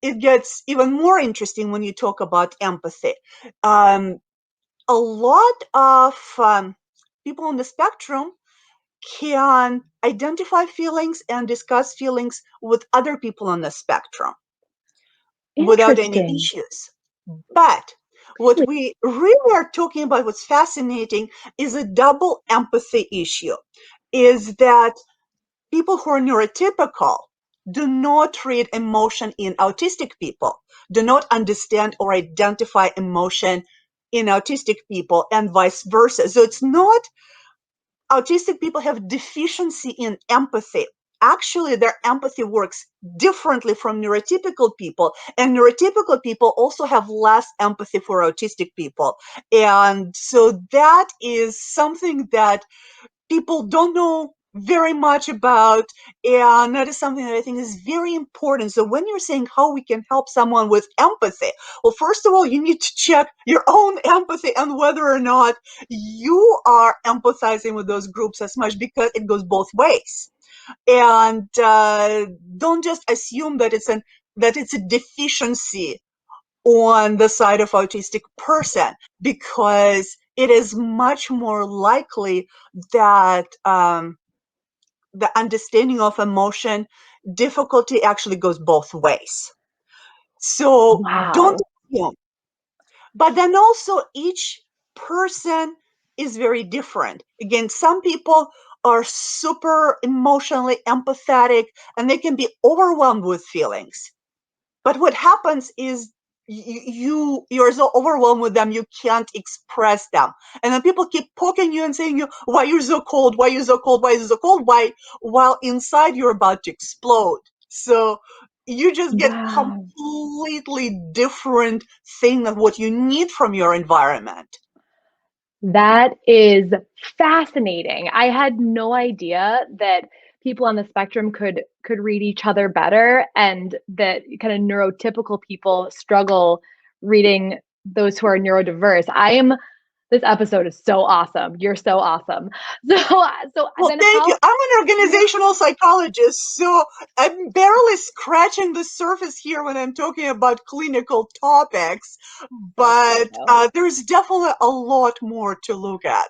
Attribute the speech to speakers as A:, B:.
A: it gets even more interesting when you talk about empathy. A lot of people on the spectrum can identify feelings and discuss feelings with other people on the spectrum without any
B: Interesting.
A: issues. But what we really are talking about, what's fascinating, is a double empathy issue, is that people who are neurotypical do not read emotion in autistic people, do not understand or identify emotion in autistic people, and vice versa. So it's not autistic people have deficiency in empathy. Actually, their empathy works differently from neurotypical people, and neurotypical people also have less empathy for autistic people. And so that is something that people don't know very much about, and that is something that I think is very important. So when you're saying how we can help someone with empathy, well, first of all, you need to check your own empathy and whether or not you are empathizing with those groups as much, because it goes both ways. And don't just assume that it's a deficiency on the side of autistic person, because it is much more likely that the understanding of emotion difficulty actually goes both ways. So don't
B: Wow.
A: assume. But then also each person is very different. Again, some people are super emotionally empathetic and they can be overwhelmed with feelings. But what happens is you're so overwhelmed with them you can't express them, and then people keep poking you and saying, you why you're so cold, why you're so cold, why you're so cold, why, while inside you're about to explode. So you just get
B: Wow.
A: completely different thing of what you need from your environment.
B: That is fascinating. I had no idea that people on the spectrum could read each other better, and that kind of neurotypical people struggle reading those who are neurodiverse. I am This episode is so awesome. You're so awesome. So
A: Well,
B: then
A: thank you.
B: how
A: I'm an organizational psychologist, so I'm barely scratching the surface here when I'm talking about clinical topics,
B: That's good
A: but
B: though.
A: there's definitely a lot more to look at.